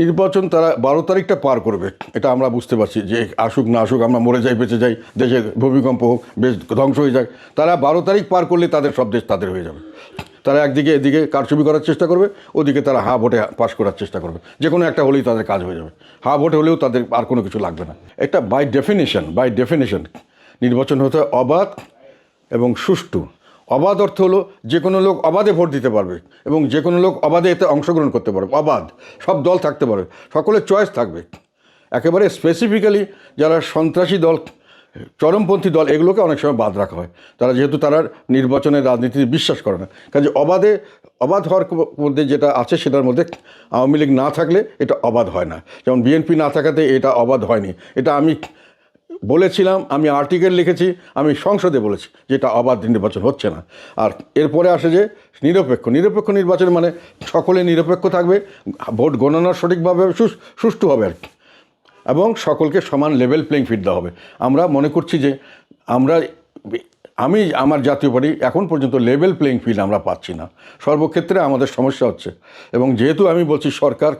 নির্বাচন তারা 12 তারিখটা পার করবে, এটা আমরা বুঝতে পারছি। যে আসুক না আসুক, আমরা মরে যাই বেঁচে যাই, দেশের ভূমিকম্প হোক, বেশ ধ্বংস হয়ে যায়, তারা 12 তারিখ পার করলে তাদের সব দেশ তাদের হয়ে যাবে। তারা একদিকে এদিকে কারচুপি করার চেষ্টা করবে, ওদিকে তারা হা ভোটে পাশ করার চেষ্টা করবে। যে কোনো একটা হলেই তাদের কাজ হয়ে যাবে। হা ভোটে হলেও তাদের আর কোনো কিছু লাগবে না। একটা বাই ডেফিনেশন নির্বাচন হতে অবাধ এবং সুষ্ঠু। অবাধ অর্থ হলো যে কোনো লোক অবাধে ভোট দিতে পারবে এবং যে কোনো লোক অবাধে এতে অংশগ্রহণ করতে পারবে। অবাধ, সব দল থাকতে পারবে, সকলের চয়েস থাকবে। একেবারে স্পেসিফিক্যালি যারা সন্ত্রাসী দল, চরমপন্থী দল, এগুলোকে অনেক সময় বাদ রাখা হয়। তারা যেহেতু তারা নির্বাচনের রাজনীতিতে বিশ্বাস করে না। কাজে অবাধ হওয়ার মধ্যে যেটা আছে সেটার মধ্যে আওয়ামী লীগ না থাকলে এটা অবাধ হয় না। যেমন বিএনপি না থাকাতে এটা অবাধ হয়নি। এটা আমি বলেছিলাম, আমি আর্টিকেল লিখেছি, আমি সংসদে বলেছি যে এটা অবাধ নির্বাচন হচ্ছে না। আর এরপরে আসে যে নিরপেক্ষ নির্বাচন, মানে সকলে নিরপেক্ষ থাকবে, ভোট গণনা সঠিকভাবে সুষ্ঠু হবে আর কি, এবং সকলকে সমান লেভেল প্লেইং ফিল্ড দেওয়া হবে। আমরা মনে করছি যে আমার জাতীয় পার্টি এখন পর্যন্ত লেভেল প্লেইং ফিল্ড আমরা পাচ্ছি না, সর্বক্ষেত্রে আমাদের সমস্যা হচ্ছে। এবং যেহেতু আমি বলছি সরকার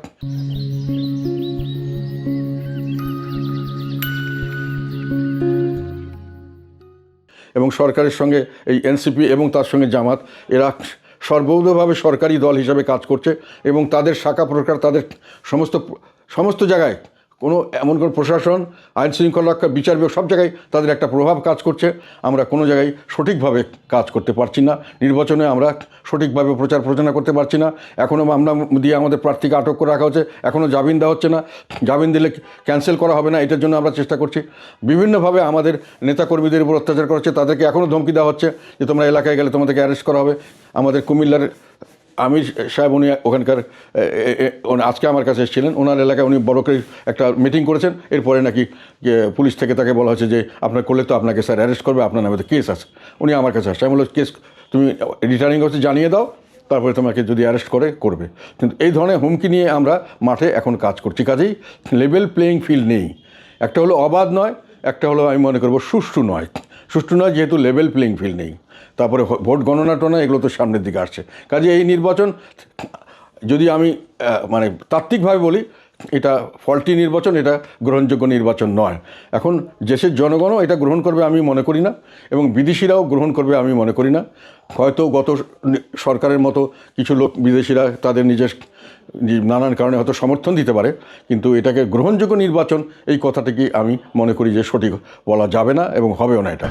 এবং সরকারের সঙ্গে এই এনসিপি এবং তার সঙ্গে জামাত, এরা সর্বতভাবে সরকারি দল হিসাবে কাজ করছে এবং তাদের শাখা প্রকার তাদের সমস্ত জায়গায় এমন কোনো প্রশাসন, আইন শৃঙ্খলা রক্ষা, বিচার বিভাগ, সব জায়গায় তাদের একটা প্রভাব কাজ করছে। আমরা কোনো জায়গায় সঠিকভাবে কাজ করতে পারছি না। নির্বাচনে আমরা সঠিকভাবে প্রচার প্রচারণা করতে পারছি না। এখনও মামলা দিয়ে আমাদের প্রার্থীকে আটক করে রাখা হচ্ছে, এখনও জামিন দেওয়া হচ্ছে না। জামিন দিলে ক্যান্সেল করা হবে না, এটার জন্য আমরা চেষ্টা করছি। বিভিন্নভাবে আমাদের নেতাকর্মীদের উপর অত্যাচার করা হচ্ছে, তাদেরকে এখনও ধমকি দেওয়া হচ্ছে যে তোমরা এলাকায় গেলে তোমাদেরকে অ্যারেস্ট করা হবে। আমাদের কুমিল্লার আমির সাহেব, উনি ওখানকার আজকে আমার কাছে এসেছিলেন, ওনার এলাকায় উনি বড় করে একটা মিটিং করেছেন। এরপরে নাকি পুলিশ থেকে তাকে বলা হয়েছে যে আপনার করলে তো আপনাকে স্যার অ্যারেস্ট করবে, আপনার নামে তো কেস আছে। উনি আমার কাছে আসছে, আমি বললাম কেস তুমি রিটার্নিং অফিসে জানিয়ে দাও, তারপরে তোমাকে যদি অ্যারেস্ট করবে। কিন্তু এই ধরনের হুমকি নিয়ে আমরা মাঠে এখন কাজ করছি। কাজেই লেভেল প্লেইং ফিল্ড নেই। একটা হলো অবাধ নয়, একটা হলো আমি মনে করবো সুষ্ঠু নয়, যেহেতু লেভেল প্লেইং ফিল্ড নেই। তারপরে ভোট গণনা টনা এগুলো তো সামনের দিকে আসছে। কাজে এই নির্বাচন, যদি আমি মানে তাত্ত্বিকভাবে বলি, এটা ফল্টি নির্বাচন, এটা গ্রহণযোগ্য নির্বাচন নয়। এখন দেশের জনগণও এটা গ্রহণ করবে আমি মনে করি না, এবং বিদেশিরাও গ্রহণ করবে আমি মনে করি না। হয়তো গত সরকারের মতো কিছু লোক, বিদেশিরা তাদের নিজের নানান কারণে হয়তো সমর্থন দিতে পারে, কিন্তু এটাকে গ্রহণযোগ্য নির্বাচন এই কথাটিকে আমি মনে করি যে সঠিক বলা যাবে না এবং হবেও না এটা।